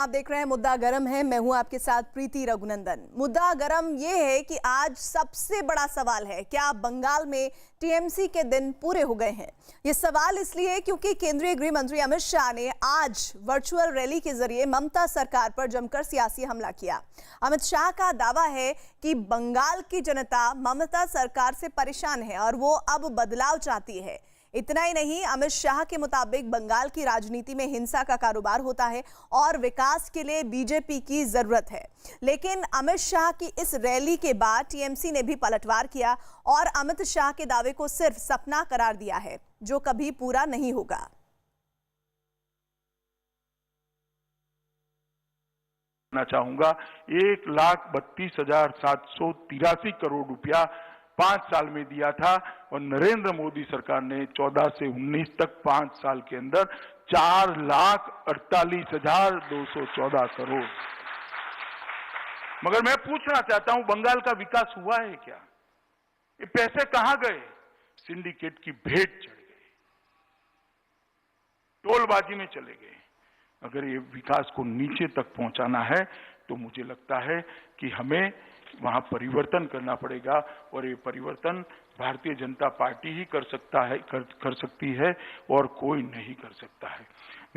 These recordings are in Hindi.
आप देख रहे हैं मुद्दा गरम है। मैं हूं आपके साथ प्रीति रघुनंदन। मुद्दा गरम ये है कि आज सबसे बड़ा सवाल है, क्या बंगाल में टीएमसी के दिन पूरे हो गए हैं? ये सवाल इसलिए क्योंकि केंद्रीय गृह मंत्री अमित शाह ने आज वर्चुअल रैली के जरिए ममता सरकार पर जमकर सियासी हमला किया। अमित शाह का दावा है कि बंगाल की जनता ममता सरकार से परेशान है और वो अब बदलाव चाहती है। इतना ही नहीं, अमित शाह के मुताबिक बंगाल की राजनीति में हिंसा का कारोबार होता है और विकास के लिए बीजेपी की जरूरत है। लेकिन अमित शाह की इस रैली के बाद टीएमसी ने भी पलटवार किया और अमित शाह के दावे को सिर्फ सपना करार दिया है, जो कभी पूरा नहीं होगा। चाहूंगा 1,32,783 करोड़ रुपया 5 साल में दिया था और नरेंद्र मोदी सरकार ने 14 से 19 तक 5 साल के अंदर 4,48,214 करोड़। मगर मैं पूछना चाहता हूं, बंगाल का विकास हुआ है क्या? ये पैसे कहां गए? सिंडिकेट की भेंट चढ़ गए, टोलबाजी में चले गए। अगर ये विकास को नीचे तक पहुंचाना है तो मुझे लगता है कि हमें वहां परिवर्तन करना पड़ेगा और ये परिवर्तन भारतीय जनता पार्टी ही कर सकती है और कोई नहीं कर सकता है।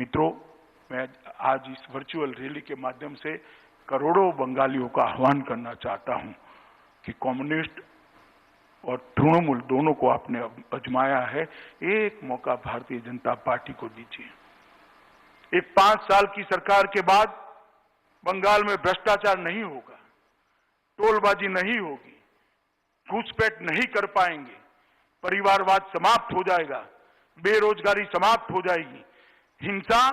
मित्रों, मैं आज इस वर्चुअल रैली के माध्यम से करोड़ों बंगालियों का आह्वान करना चाहता हूं कि कम्युनिस्ट और तृणमूल दोनों को आपने आजमाया है, एक मौका भारतीय जनता पार्टी को दीजिए। एक 5 साल की सरकार के बाद बंगाल में भ्रष्टाचार नहीं होगा, टोलबाजी नहीं होगी, घुसपैठ नहीं कर पाएंगे, परिवारवाद समाप्त हो जाएगा, बेरोजगारी समाप्त हो जाएगी, हिंसा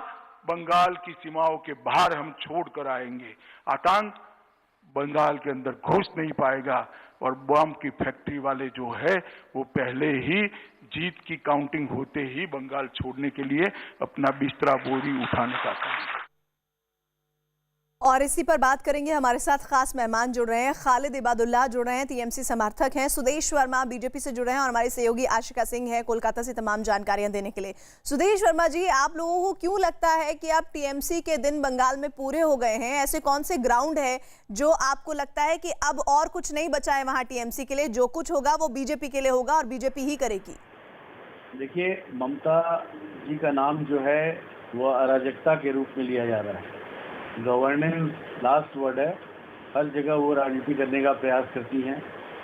बंगाल की सीमाओं के बाहर हम छोड़कर आएंगे, आतंक बंगाल के अंदर घुस नहीं पाएगा और बम की फैक्ट्री वाले जो है वो पहले ही जीत की काउंटिंग होते ही बंगाल छोड़ने के लिए अपना बिस्तरा बोरी उठाने का काम। और इसी पर बात करेंगे। हमारे साथ खास मेहमान जुड़ रहे हैं, खालिद इबादुल्लाह जुड़ रहे हैं, टीएमसी समर्थक हैं, सुदेश वर्मा बीजेपी से जुड़े हैं और हमारी सहयोगी आशिका सिंह है कोलकाता से तमाम जानकारियां देने के लिए। सुदेश वर्मा जी, आप लोगों को क्यों लगता है कि अब टीएमसी के दिन बंगाल में पूरे हो गए हैं? ऐसे कौन से ग्राउंड है जो आपको लगता है कि अब और कुछ नहीं बचा है वहां टीएमसी के लिए? जो कुछ होगा वो बीजेपी के लिए होगा और बीजेपी ही करेगी। देखिए, ममता जी का नाम जो है वो अराजकता के रूप में लिया जा रहा है। गवर्नेंस लास्ट वर्ड है। हर जगह वो राजनीति करने का प्रयास करती हैं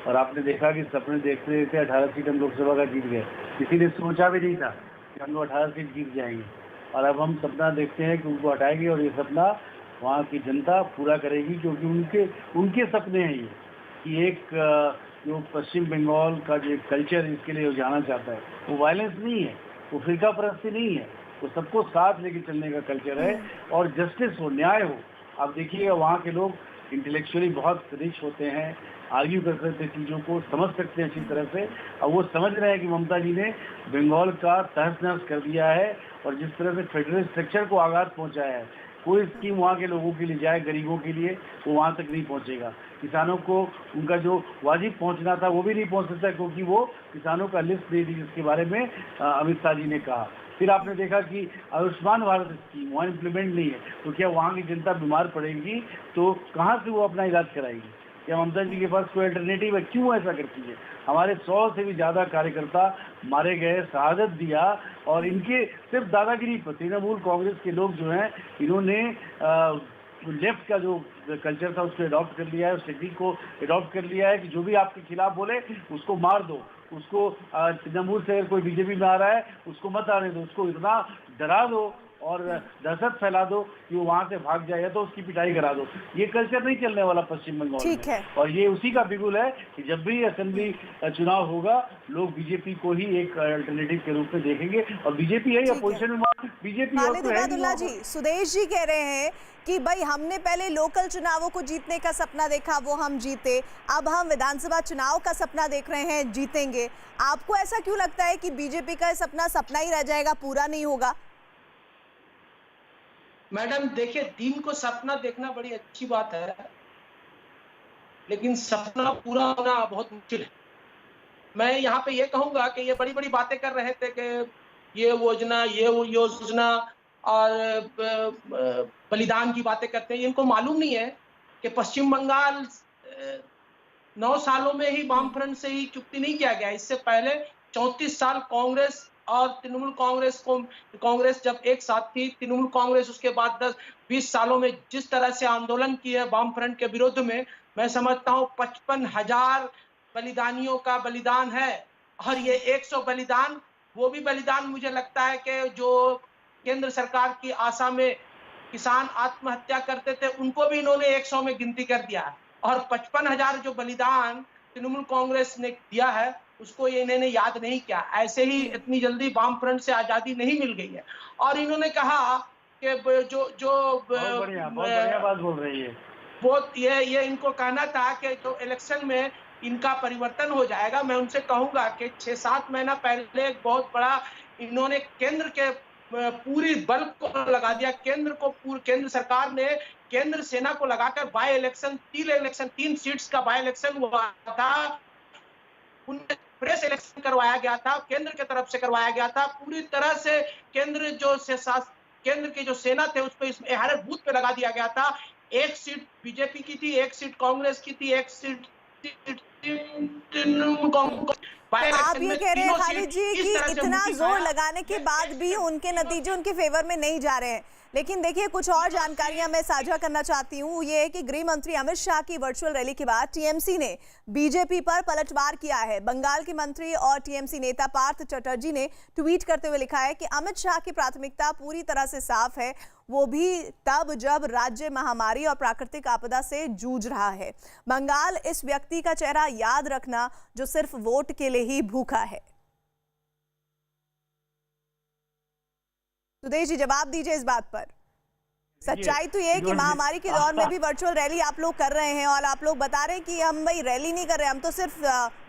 और आपने देखा कि सपने देखते देखते 18 सीट हम लोकसभा का जीत गए। किसी ने सोचा भी नहीं था कि हम लोग 18 सीट जीत जाएंगे और अब हम सपना देखते हैं कि उनको हटाएंगे और ये सपना वहाँ की जनता पूरा करेगी, क्योंकि उनके सपने हैं ये कि एक जो पश्चिम बंगाल का जो कल्चर इसके लिए जाना चाहता है वो वायलेंस नहीं है, वो फिरका परस्ती नहीं है, वो सबको साथ लेके चलने का कल्चर है और जस्टिस हो, न्याय हो। आप देखिए, वहाँ के लोग इंटेलेक्चुअली बहुत रिच होते हैं, आर्ग्यू कर सकते हैं, चीज़ों को समझ सकते हैं अच्छी तरह से। अब वो समझ रहे हैं कि ममता जी ने बंगाल का तहस नहस कर दिया है और जिस तरह से फेडरल स्ट्रक्चर को आघात पहुँचाया है, कोई स्कीम वहाँ के लोगों के लिए जाए, गरीबों के लिए, वो वहाँ तक नहीं पहुँचेगा। किसानों को उनका जो वाजिब पहुँचना था वो भी नहीं पहुँच सकता, क्योंकि वो किसानों का लिस्ट दे दी जिसके बारे में अमित शाह जी ने कहा। फिर आपने देखा कि आयुष्मान भारत स्कीम वहाँ इम्प्लीमेंट नहीं है, तो क्या वहाँ की जनता बीमार पड़ेगी तो कहाँ से वो अपना इलाज कराएगी? क्या ममता जी के पास कोई अल्टरनेटिव है? क्यों ऐसा करती है? हमारे 100 से भी ज़्यादा कार्यकर्ता मारे गए, शहादत दिया और इनके सिर्फ दादागिरी पर तृणमूल कांग्रेस के लोग जो हैं, इन्होंने लेफ्ट का जो कल्चर था उसको अडॉप्ट कर लिया है, उस टेक्निक को अडॉप्ट कर लिया है कि जो भी आपके खिलाफ बोले उसको मार दो, उसको तृणमूल से अगर कोई बीजेपी में आ रहा है उसको मत आने दो, उसको इतना डरा दो और दहशत फैला दो कि वो वहाँ से भाग जाए या तो उसकी पिटाई करा दो। ये कल्चर नहीं चलने वाला पश्चिम बंगाल में और ये उसी का बिगुल है कि जब भी असेंबली चुनाव होगा लोग बीजेपी को ही एक अल्टरनेटिव के रूप में देखेंगे और बीजेपी है अपोजिशन में, बीजेपी। खालिद इबादुल्लाह जी, सुदेश जी कह रहे हैं कि भाई हमने पहले लोकल चुनावों को जीतने का सपना देखा, वो हम जीते, अब हम विधानसभा चुनाव का सपना देख रहे हैं, जीतेंगे। आपको ऐसा क्यों लगता है कि बीजेपी का सपना सपना ही रह जाएगा, पूरा नहीं होगा? मैडम देखिए, दिन को सपना देखना बड़ी अच्छी बात है, लेकिन सपना पूरा होना बहुत मुश्किल है। मैं यहाँ पे ये कहूंगा कि ये बड़ी बड़ी बातें कर रहे थे कि ये योजना और बलिदान की बातें करते हैं। इनको मालूम नहीं है कि पश्चिम बंगाल 9 सालों में ही वामफ्रंट से ही चुक्ति नहीं किया गया। इससे पहले 34 साल कांग्रेस और तृणमूल कांग्रेस जब एक साथ थी, तृणमूल कांग्रेस उसके बाद 10-20 सालों में जिस तरह से आंदोलन किए वामफ्रंट के विरुद्ध में, मैं समझता हूं 55,000 बलिदानियों का बलिदान है। और ये 100 बलिदान, वो भी बलिदान मुझे लगता है कि जो केंद्र सरकार की आशा में किसान आत्महत्या करते थे, उनको भी इन्होंने 100 में गिनती कर दिया। और 55,000 जो बलिदान तृणमूल कांग्रेस ने दिया है, उसको ये इन्होंने याद नहीं किया। ऐसे ही इतनी जल्दी वामफ्रंट से आजादी नहीं मिल गई है। और इन्होंने कहा कि बहुत बढ़िया बात बोल रही है। बहुत ये इनको कहना था कि तो इलेक्शन में इनका परिवर्तन हो जाएगा। मैं उनसे कहूंगा कि 6-7 महीना पहले एक बहुत बड़ा इन्होंने केंद्र के पूरी बल को लगा दिया। केंद्र सरकार ने केंद्र सेना को लगाकर बाय इलेक्शन 3 सीट्स का बाय इलेक्शन हुआ था। उनमें प्रेस इलेक्शन करवाया गया था, केंद्र की तरफ से करवाया गया था। पूरी तरह से केंद्र के जो सेना थे उस पर हर बूथ पे लगा दिया गया था। 1 सीट बीजेपी की थी, 1 सीट कांग्रेस की थी, 1 सीट आप ये कह रहे हैं खालिद जी कि इतना जोर लगाने के बाद भी उनके नतीजे उनके फेवर में नहीं जा रहे हैं। लेकिन देखिए, कुछ और जानकारियां मैं साझा करना चाहती हूँ। ये है कि गृह मंत्री अमित शाह की वर्चुअल रैली के बाद टीएमसी ने बीजेपी पर पलटवार किया है। बंगाल के मंत्री और टीएमसी नेता पार्थ चटर्जी ने ट्वीट करते हुए लिखा है कि अमित शाह की प्राथमिकता पूरी तरह से साफ है, वो भी तब जब राज्य महामारी और प्राकृतिक आपदा से जूझ रहा है। बंगाल इस व्यक्ति का चेहरा याद रखना जो सिर्फ वोट के लिए ही भूखा है। सुदेश जी, जवाब दीजिए इस बात पर। सच्चाई तो ये है कि महामारी के दौर में भी वर्चुअल रैली आप लोग कर रहे हैं और आप लोग बता रहे हैं कि हम भाई रैली नहीं कर रहे, हम तो सिर्फ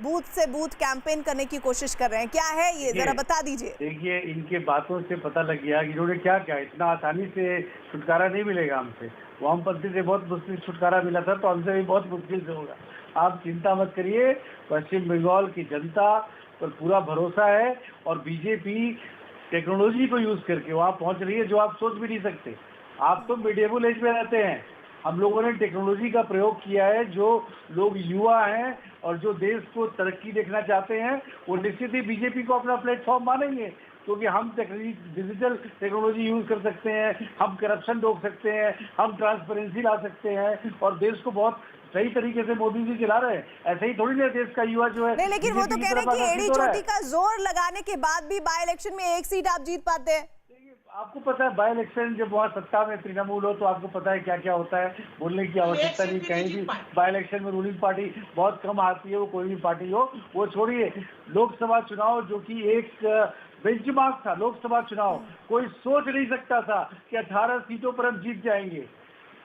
बूथ से बूथ कैंपेन करने की कोशिश कर रहे हैं। क्या है ये, जरा बता दीजिए। देखिए, इनके बातों से पता लग गया कि इन्होंने क्या क्या, इतना आसानी से छुटकारा नहीं मिलेगा हमसे। वामपंथी से बहुत मुश्किल छुटकारा मिला था, तो हमसे भी बहुत मुश्किल से होगा। आप चिंता मत करिए, पश्चिम बंगाल की जनता पर पूरा भरोसा है और बीजेपी टेक्नोलॉजी को यूज करके वहाँ पहुँच रही है जो आप सोच भी नहीं सकते। आप तो मिडिएबल एज में रहते हैं, हम लोगों ने टेक्नोलॉजी का प्रयोग किया है। जो लोग युवा हैं और जो देश को तरक्की देखना चाहते हैं, वो निश्चित ही बीजेपी को अपना प्लेटफॉर्म मानेंगे, क्योंकि हम डिजिटल टेक्नोलॉजी यूज कर सकते हैं, हम करप्शन रोक सकते हैं, हम ट्रांसपेरेंसी ला सकते हैं और देश को बहुत सही तरीके से मोदी जी चला रहे हैं। ऐसे ही थोड़ी ना देश का युवा जो है नहीं, लेकिन वो तो कह रहे हैं कि एड़ी चोटी का जोर लगाने के बाद भी बाय इलेक्शन में 1 सीट आप जीत पाते हैं। आपको पता है, बाय इलेक्शन जब वहाँ सत्ता में तृणमूल हो तो आपको पता है क्या क्या होता है। बोलने की आवश्यकता नहीं, कहीं भी बाय इलेक्शन में रूलिंग पार्टी बहुत कम आती है, वो कोई भी पार्टी हो। वो छोड़िए, लोकसभा चुनाव जो कि एक बेंचमार्क था, लोकसभा चुनाव कोई सोच नहीं सकता था कि 18 सीटों पर हम जीत जाएंगे।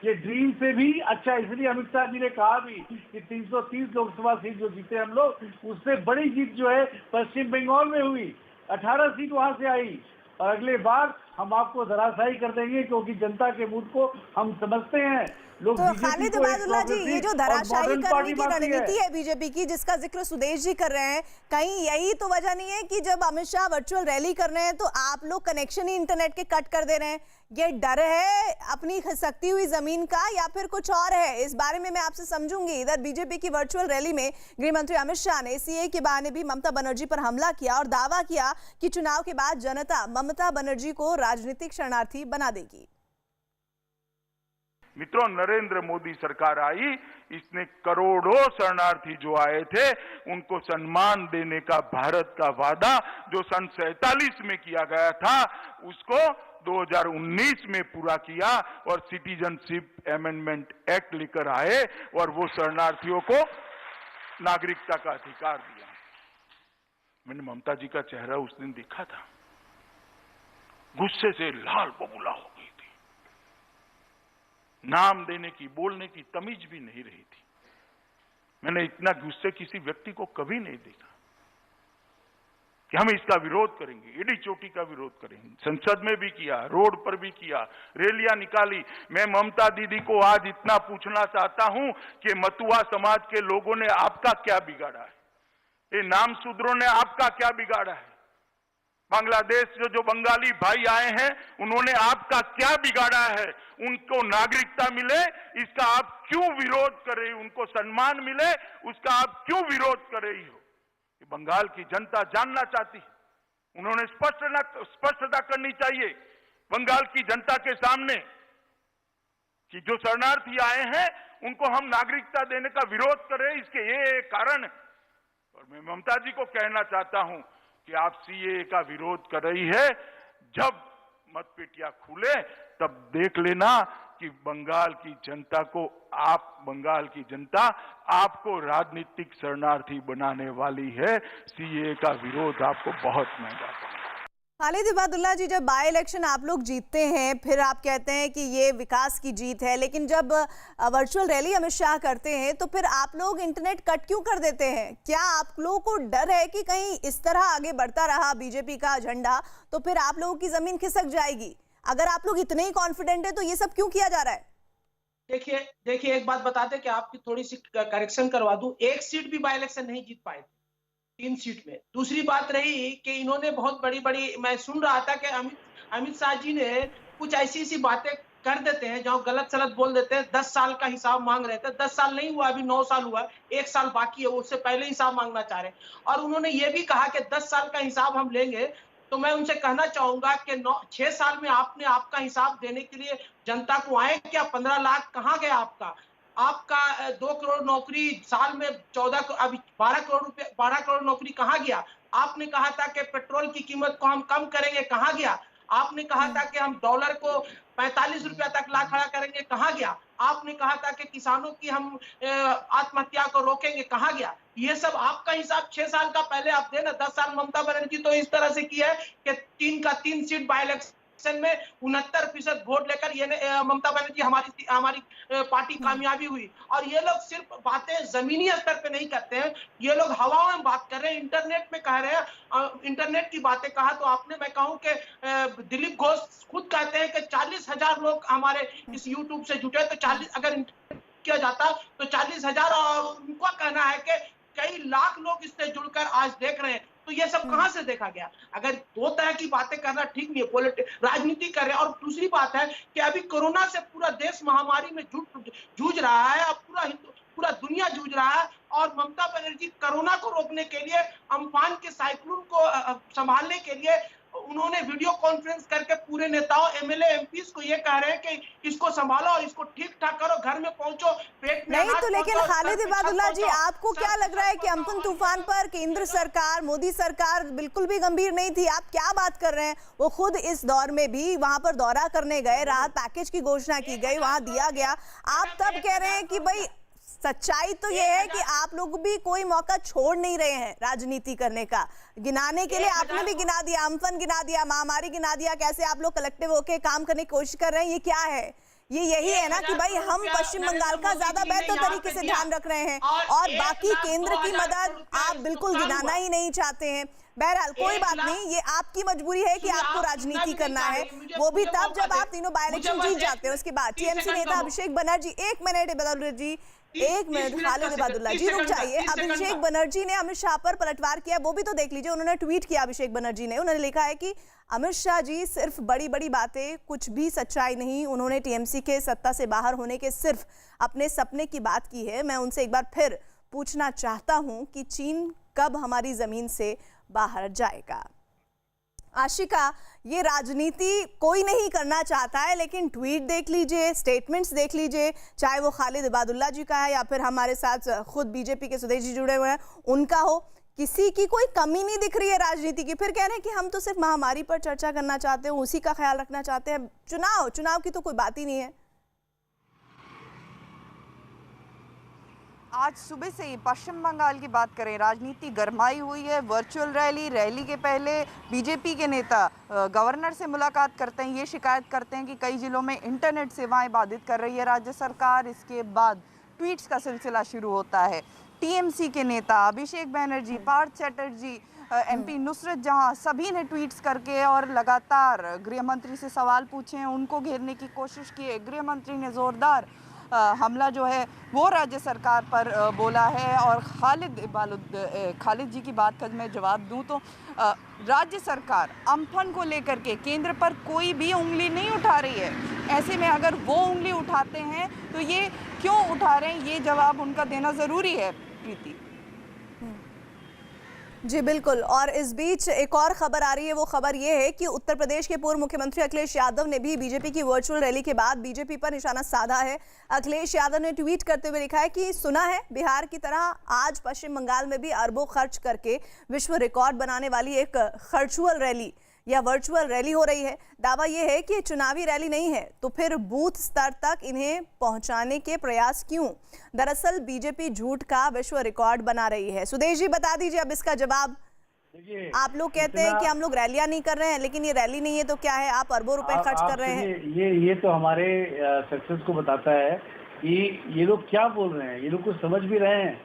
ये ड्रीम से भी अच्छा, इसलिए अमित शाह जी ने कहा भी कि 330 लोकसभा सीट जो जीते हम लोग, उससे बड़ी जीत जो है पश्चिम बंगाल में हुई, 18 सीट वहां से आई। और अगले बार हम आपको धराशायी कर देंगे, क्योंकि जनता के मूड को हम समझते हैं। लोग तो खालिद उबाइदुल्लाह जी, ये जो धराशायी करने की रणनीति है बीजेपी की, जिसका जिक्र सुदेश जी कर रहे हैं, कहीं यही तो वजह नहीं है कि जब अमित शाह वर्चुअल रैली कर रहे हैं तो आप लोग कनेक्शन ही इंटरनेट के कट कर दे रहे हैं? ये डर है अपनी खिसकती हुई जमीन का या फिर कुछ और है? इस बारे में मैं आपसे समझूंगी। इधर बीजेपी की वर्चुअल रैली में गृह मंत्री अमित शाह ने सीए के बहाने भी ममता बनर्जी पर हमला किया और दावा किया कि चुनाव के बाद जनता ममता बनर्जी को राजनीतिक शरणार्थी बना देगी। मित्रों, नरेंद्र मोदी सरकार आई, इसने करोड़ों शरणार्थी जो आए थे उनको सम्मान देने का भारत का वादा जो सन 47 में किया गया था, उसको 2019 में पूरा किया और सिटीजनशिप अमेंडमेंट एक्ट लेकर आए और वो शरणार्थियों को नागरिकता का अधिकार दिया। मैंने ममता जी का चेहरा उस दिन देखा था, गुस्से से लाल बबूला हो गई थी, नाम देने की, बोलने की तमीज भी नहीं रही थी। मैंने इतना गुस्से किसी व्यक्ति को कभी नहीं देखा कि हम इसका विरोध करेंगे, एड़ी चोटी का विरोध करेंगे। संसद में भी किया, रोड पर भी किया, रैलियां निकाली। मैं ममता दीदी को आज इतना पूछना चाहता हूं कि मतुआ समाज के लोगों ने आपका क्या बिगाड़ा है? ये नामशूद्रों ने आपका क्या बिगाड़ा है? बांग्लादेश जो बंगाली भाई आए हैं उन्होंने आपका क्या बिगाड़ा है? उनको नागरिकता मिले इसका आप क्यों विरोध कर रही हो? उनको सम्मान मिले उसका आप क्यों विरोध कर रही हो? ये बंगाल की जनता जानना चाहती है। उन्होंने स्पष्टता करनी चाहिए बंगाल की जनता के सामने कि जो शरणार्थी आए हैं उनको हम नागरिकता देने का विरोध कर रहे हैं, इसके ये कारण है। और मैं ममता जी को कहना चाहता हूं कि आप सीएए का विरोध कर रही है, जब मतपेटियां खुले तब देख लेना कि बंगाल की जनता आपको राजनीतिक शरणार्थी बनाने वाली है। सीएए का विरोध आपको बहुत महंगा पड़ेगा। खालिद इबादुल्ला जी, जब बाई इलेक्शन आप लोग जीतते हैं फिर आप कहते हैं कि ये विकास की जीत है, लेकिन जब वर्चुअल रैली अमित शाह करते हैं तो फिर आप लोग इंटरनेट कट क्यों कर देते हैं? क्या आप लोगों को डर है कि कहीं इस तरह आगे बढ़ता रहा बीजेपी का झंडा तो फिर आप लोगों की जमीन खिसक जाएगी? अगर आप लोग इतने ही कॉन्फिडेंट है तो ये सब क्यों किया जा रहा है? देखिए एक बात बताते कि आपकी थोड़ी सी करेक्शन करवा दूं, एक सीट भी बाई इलेक्शन नहीं जीत पाए 3 सीट में। दूसरी बात रही कि इन्होंने बहुत बड़ी मैं सुन रहा था कि अमित शाह जी ने कुछ ऐसी बातें कर देते हैं जहां गलत सलत बोल देते हैं। 10 साल का हिसाब मांग रहे थे, 10 साल नहीं हुआ, अभी 9 साल हुआ, 1 साल बाकी है, उससे पहले हिसाब मांगना चाह रहे हैं। और उन्होंने ये भी कहा कि 10 साल का हिसाब हम लेंगे। तो मैं उनसे कहना चाहूंगा कि 6 साल में आपने आपका हिसाब देने के लिए जनता को आए क्या? 15 लाख कहाँ गया आपका 2 करोड़ नौकरी साल में 12 करोड़ नौकरी कहाँ गया? आपने कहा था कि पेट्रोल की कीमत को हम कम करेंगे, कहाँ गया? आपने कहा था कि हम डॉलर को 45 रुपया तक ला खड़ा करेंगे, कहाँ गया? आपने कहा था कि किसानों की हम आत्महत्या को रोकेंगे, कहाँ गया? ये सब आपका हिसाब 6 साल का पहले आप देना। 10 साल ममता बनर्जी तो इस तरह से किया है कि 3 सीट बाई इलेक्शन में 69% वोट लेकर ये ममता बनर्जी हमारी पार्टी कामयाबी हुई। और ये लोग सिर्फ बातें जमीनी स्तर पे नहीं करते हैं, ये लोग हवाओं में बात कर रहे हैं, इंटरनेट में कह रहे हैं। इंटरनेट की बातें कहा तो आपने, मैं कहूं कि दिलीप घोष खुद कहते हैं कि 40,000 लोग हमारे इस यूट्यूब से जुटे, तो 40 अगर किया जाता तो 40,000, और उनका कहना है कि कई लाख लोग इससे जुड़कर आज देख रहे हैं। तो ये सब कहां से देखा गया? अगर 2 तरह की बातें करना ठीक नहीं है, राजनीति कर रहे हैं। और दूसरी बात है कि अभी कोरोना से पूरा देश महामारी में जूझ रहा है, अब पूरा दुनिया जूझ रहा है। और ममता बनर्जी कोरोना को रोकने के लिए, अम्फान के साइक्लोन को संभालने के लिए उन्होंने वीडियो कॉन्फ्रेंस करके पूरे नेताओं, एमएलए, एमपीस को ये कह रहे हैं कि इसको संभालो और इसको ठीक ठाक करो, घर में पहुंचो, पेट में नहीं तो लेकिन खालिद इबादुल्ला जी, आपको क्या लग रहा है कि अम्फन तूफान पर केंद्र सरकार, मोदी सरकार बिल्कुल भी गंभीर नहीं थी? आप क्या बात कर रहे हैं? वो खुद इस दौर में भी वहां पर दौरा करने गए, राहत पैकेज की घोषणा की गई, वहां दिया गया। आप तब कह रहे हैं कि भाई सच्चाई तो ये है कि आप लोग भी कोई मौका छोड़ नहीं रहे हैं राजनीति करने का। गिनाने के लिए आपने भी गिना दिया, अम्फन गिना दिया, महामारी गिना दिया, कैसे आप लोग कलेक्टिव होकर काम करने की कोशिश कर रहे हैं। ये क्या है? ये यही है ना कि भाई हम पश्चिम बंगाल का ज्यादा बेहतर तरीके से ध्यान रख रहे हैं और बाकी केंद्र की मदद आप बिल्कुल गिनाना ही नहीं चाहते हैं। बहरहाल कोई बात नहीं, ये आपकी मजबूरी है कि आपको राजनीति करना है, वो भी तब जब आप तीनों बाई इलेक्शन जीत जाते हैं। उसके बाद टीएमसी नेता अभिषेक बनर्जी, 1 मिनट इबादुल्ला जी, 1 मिनट खालिद इबादुल्ला जी रुक जाइए। अभिषेक बनर्जी ने अमित शाह पर पलटवार किया, वो भी तो देख लीजिए। उन्होंने ट्वीट किया, अभिषेक बनर्जी ने, उन्होंने लिखा है कि अमित शाह जी सिर्फ बड़ी बड़ी बातें, कुछ भी सच्चाई नहीं। उन्होंने टीएमसी के सत्ता से बाहर होने के सिर्फ अपने सपने की बात की है। मैं उनसे एक बार फिर पूछना चाहता हूं कि चीन कब हमारी जमीन से बाहर जाएगा। आशिका, ये राजनीति कोई नहीं करना चाहता है, लेकिन ट्वीट देख लीजिए, स्टेटमेंट्स देख लीजिए, चाहे वो खालिद इबादुल्ला जी का है या फिर हमारे साथ खुद बीजेपी के सुदेश जी जुड़े हुए हैं उनका हो, किसी की कोई कमी नहीं दिख रही है राजनीति की। फिर कह रहे हैं कि हम तो सिर्फ महामारी पर चर्चा करना चाहते हैं, उसी का ख्याल रखना चाहते हैं। चुनाव की तो कोई बात ही नहीं है। आज सुबह से ही पश्चिम बंगाल की बात करें, राजनीति गरमाई हुई है। वर्चुअल रैली के पहले बीजेपी के नेता गवर्नर से मुलाकात करते हैं, ये शिकायत करते हैं कि कई जिलों में इंटरनेट सेवाएं बाधित कर रही है राज्य सरकार। इसके बाद ट्वीट्स का सिलसिला शुरू होता है। टीएमसी के नेता अभिषेक बनर्जी, पार्थ चैटर्जी, एमपी नुसरत जहां, सभी ने ट्वीट्स करके और लगातार गृह मंत्री से सवाल पूछे, उनको घेरने की कोशिश की है। गृह मंत्री ने जोरदार हमला जो है वो राज्य सरकार पर बोला है। और खालिद जी की बात का मैं जवाब दूं तो राज्य सरकार अम्फन को लेकर के केंद्र पर कोई भी उंगली नहीं उठा रही है। ऐसे में अगर वो उंगली उठाते हैं तो ये क्यों उठा रहे हैं, ये जवाब उनका देना ज़रूरी है। प्रीति जी बिल्कुल। और इस बीच एक और खबर आ रही है, वो खबर ये है कि उत्तर प्रदेश के पूर्व मुख्यमंत्री अखिलेश यादव ने भी बीजेपी की वर्चुअल रैली के बाद बीजेपी पर निशाना साधा है। अखिलेश यादव ने ट्वीट करते हुए लिखा है कि सुना है बिहार की तरह आज पश्चिम बंगाल में भी अरबों खर्च करके विश्व रिकॉर्ड बनाने वाली एक खर्चुअल रैली या वर्चुअल रैली हो रही है। दावा यह है कि चुनावी रैली नहीं है, तो फिर बूथ स्तर तक इन्हें पहुंचाने के प्रयास क्यों? दरअसल बीजेपी झूठ का विश्व रिकॉर्ड बना रही है। सुदेश जी बता दीजिए अब इसका जवाब। आप लोग कहते हैं कि हम लोग रैलियां नहीं कर रहे हैं, लेकिन ये रैली नहीं है तो क्या है? आप अरबों रुपए खर्च कर रहे हैं। ये तो हमारे सक्सेस को बताता है कि ये लोग क्या बोल रहे हैं। ये लोग कुछ समझ भी रहे हैं।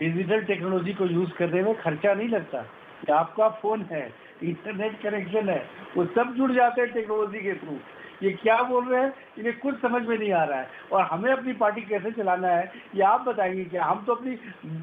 डिजिटल टेक्नोलॉजी को यूज करने में खर्चा नहीं लगता। आपका फोन है, इंटरनेट कनेक्शन है, वो सब जुड़ जाते हैं टेक्नोलॉजी के थ्रू। ये क्या बोल रहे हैं, इन्हें कुछ समझ में नहीं आ रहा है। और हमें अपनी पार्टी कैसे चलाना है ये आप बताइए। क्या हम तो अपनी,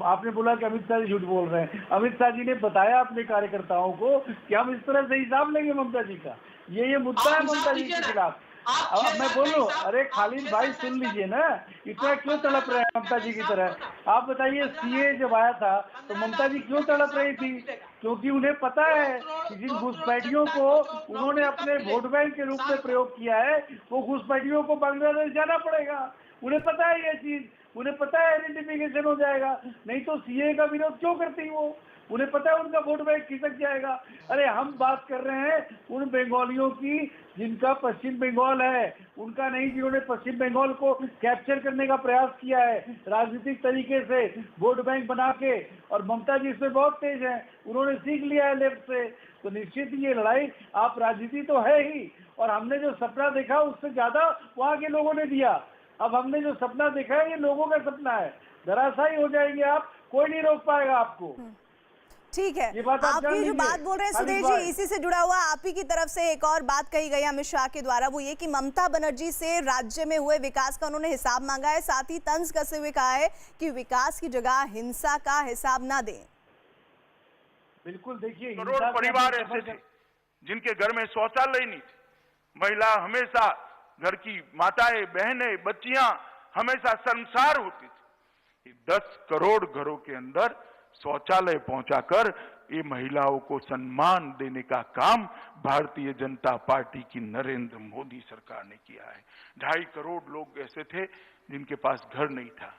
आपने बोला कि अमित शाह जी झूठ बोल रहे हैं। अमित शाह जी ने बताया अपने कार्यकर्ताओं को कि हम इस तरह से हिसाब लेंगे ममता जी का। ये मुद्दा है ममता जी के खिलाफ। अब मैं बोलूं, अरे खालिद भाई सुन लीजिए ना, इतना क्यों तड़प रहे हैं ममता जी की तरह? आप बताइए, सीए जब आया था तो ममता जी क्यों तड़प रही थी? क्योंकि उन्हें पता है कि जिन घुसपैठियों को उन्होंने अपने वोट बैंक के रूप में प्रयोग किया है, वो घुसपैठियों को बांग्लादेश जाना पड़ेगा। उन्हें पता है ये चीज, उन्हें पता है आइडेंटिफिकेशन हो जाएगा। नहीं तो सीए का विरोध क्यों करती वो? उन्हें पता है उनका वोट बैंक खिसक जाएगा। अरे हम बात कर रहे हैं उन बंगालियों की जिनका पश्चिम बंगाल है, उनका नहीं, जिन्होंने पश्चिम बंगाल को कैप्चर करने का प्रयास किया है राजनीतिक तरीके से, वोट बैंक बना के। और ममता जी इसमें बहुत तेज है, उन्होंने सीख लिया है लेफ्ट से। तो निश्चित ही ये लड़ाई, आप राजनीति तो है ही, और हमने जो सपना देखा उससे ज्यादा वहाँ के लोगों ने दिया। अब हमने जो सपना देखा है ये लोगों का सपना है। धराशायी हो जाएंगे आप, कोई नहीं रोक पाएगा आपको। ठीक है, आप ये जो बात बोल रहे हैं सुदेश जी, इसी से जुड़ा हुआ आप ही की तरफ से एक और बात कही गई अमित शाह के द्वारा, वो ये कि ममता बनर्जी से राज्य में हुए विकास का उन्होंने हिसाब मांगा है। साथ ही तंज कसते हुए कहा है कि विकास की जगह हिंसा का हिसाब ना दें। बिल्कुल, देखिए करोड़ परिवार ऐसे थे जिनके घर में शौचालय नहीं थे। महिला हमेशा, घर की माताएं, बहनें, बच्चियां हमेशा शर्मसार होती थी। 10 करोड़ घरों के अंदर शौचालय पहुंचाकर ये महिलाओं को सम्मान देने का काम भारतीय जनता पार्टी की नरेंद्र मोदी सरकार ने किया है। 2.5 करोड़ लोग ऐसे थे जिनके पास घर नहीं था,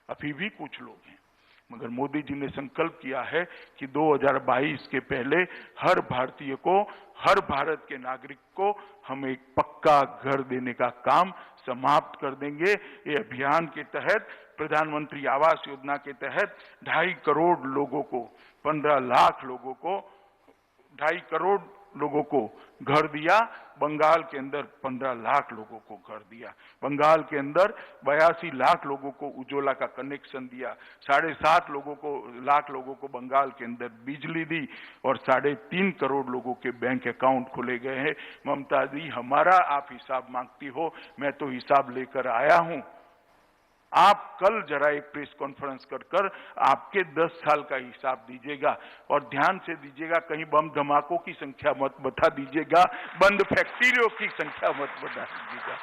अभी भी कुछ लोग हैं। मगर मोदी जी ने संकल्प किया है कि 2022 के पहले हर भारतीय को, हर भारत के नागरिक को हम एक पक्का घर देने का काम समाप्त कर देंगे। ये अभियान के तहत, प्रधानमंत्री आवास योजना के तहत 2.5 करोड़ लोगों को, 15 लाख लोगों को, 2.5 करोड़ लोगों को घर दिया। बंगाल के अंदर 15 लाख लोगों को घर दिया। बंगाल के अंदर 82 लाख लोगों को उज्ज्वला का कनेक्शन दिया। 7.5 लाख लोगों को बंगाल के अंदर बिजली दी और 3.5 करोड़ लोगों के बैंक अकाउंट खोले गए हैं। ममता जी, हमारा आप हिसाब मांगती हो, मैं तो हिसाब लेकर आया हूं। आप कल जरा एक प्रेस कॉन्फ्रेंस कर आपके 10 साल का हिसाब दीजिएगा, और ध्यान से दीजिएगा, कहीं बम धमाकों की संख्या मत बता दीजिएगा, बंद फैक्ट्रियों की संख्या मत बता दीजिएगा,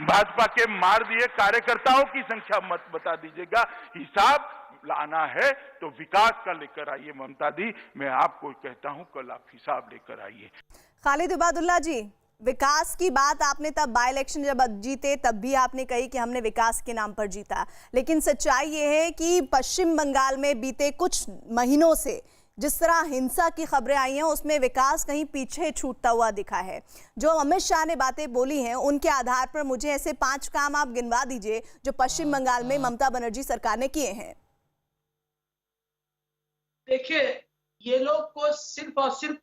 भाजपा के मार दिए कार्यकर्ताओं की संख्या मत बता दीजिएगा। हिसाब लाना है तो विकास का लेकर आइए ममता दी, मैं आपको कहता हूं कल आप हिसाब लेकर आइए। खालिद इबादुल्ला जी, विकास की बात आपने तब बाय इलेक्शन जब जीते तब भी आपने कही कि हमने विकास के नाम पर जीता, लेकिन सच्चाई ये है कि पश्चिम बंगाल में बीते कुछ महीनों से जिस तरह हिंसा की खबरें आई हैं उसमें विकास कहीं पीछे छूटता हुआ दिखा है। जो अमित शाह ने बातें बोली हैं उनके आधार पर मुझे ऐसे 5 काम आप गिनवा दीजिए जो पश्चिम बंगाल में ममता बनर्जी सरकार ने किए हैं। देखिए, ये लोग को सिर्फ और सिर्फ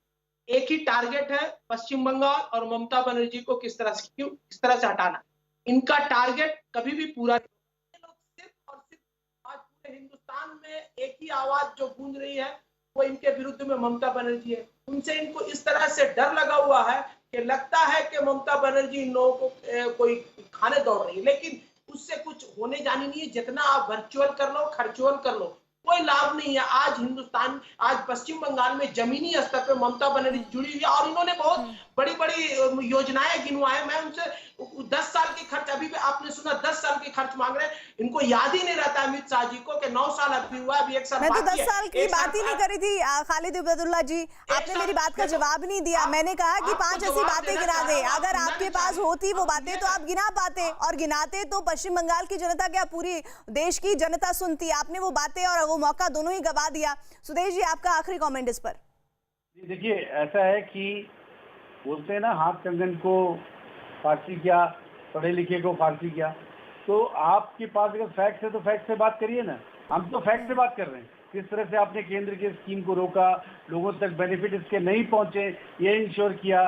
एक ही टारगेट है, पश्चिम बंगाल और ममता बनर्जी को किस तरह से हटाना। इनका टारगेट कभी भी पूरा नहीं। ये लोग सिर्फ और सिर्फ आज पूरे हिंदुस्तान में एक ही आवाज जो गूंज रही है वो इनके विरुद्ध में ममता बनर्जी है। उनसे इनको इस तरह से डर लगा हुआ है कि लगता है कि ममता बनर्जी इन लोगों को कोई खाने दौड़ रही है, लेकिन उससे कुछ होने जानी नहीं है। जितना आप वर्चुअल कर लो, खर्चुअल कर लो, कोई लाभ नहीं है। आज पश्चिम बंगाल में जमीनी स्तर पे ममता बनर्जी जुड़ी हुई है और इन्होंने बहुत बड़ी बड़ी योजनाएं गिनवाए। मैं उनसे 10 साल के खर्च, अभी भी आपने सुना 10 साल के खर्च मांग रहे हैं। इनको याद ही नहीं रहता अमित शाह जी को कि 9 साल अभी हुआ, अभी 1 साल मैं तो बाकी 10 साल की बात ही नहीं करी थी खालिद इबादुल्ला जी, आपने मेरी बात का जवाब नहीं दिया। मैंने कहा कि 5 ऐसी बातें गिना दे, अगर आपके पास होती वो बातें तो आप गिना पाते, और गिनाते तो पश्चिम बंगाल की जनता क्या पूरी देश की जनता सुनती। आपने वो बातें और वो मौका दोनों ही गवा दिया। सुदेश जी, आपका आखिरी कमेंट इस पर। देखिए, ऐसा है कि बोलते हैं ना, हाथ कंगन को फारसी किया, पढ़े लिखे को फारसी किया। तो आपके पास अगर फैक्ट है तो फैक्ट से बात करिए ना। हम तो फैक्ट से बात कर रहे हैं। किस तरह से आपने केंद्र के स्कीम को रोका, लोगों तक बेनिफिट इसके नहीं पहुंचे, ये इंश्योर किया,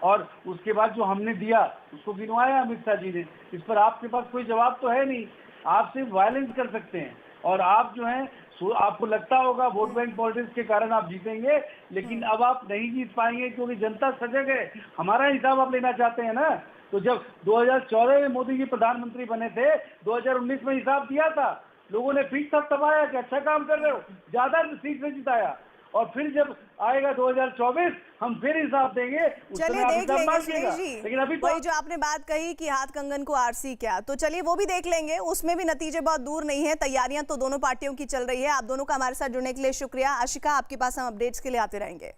और उसके बाद जो हमने दिया उसको गिनवाया अमित शाह जी ने। इस पर आपके पास कोई जवाब तो है नहीं। आप सिर्फ वायलेंस कर सकते हैं, और आप जो हैं आपको लगता होगा वोट बैंक पॉलिटिक्स के कारण आप जीतेंगे, लेकिन अब आप नहीं जीत पाएंगे क्योंकि जनता सजग है। हमारा हिसाब आप लेना चाहते हैं ना, तो जब 2014 में मोदी जी प्रधानमंत्री बने थे, 2019 में हिसाब दिया था, लोगों ने पीठ तक दबाया कि अच्छा काम कर रहे हो, ज्यादा सीट से जिताया। और फिर जब आएगा 2024 हम फिर हिसाब देंगे। चलिए देख लेंगे सुदेश जी, लेकिन अभी वही जो आपने बात कही कि हाथ कंगन को आरसी क्या, तो चलिए वो भी देख लेंगे। उसमें भी नतीजे बहुत दूर नहीं है। तैयारियां तो दोनों पार्टियों की चल रही है। आप दोनों का हमारे साथ जुड़ने के लिए शुक्रिया। आशिका, आपके पास हम अपडेट्स के लिए आते रहेंगे।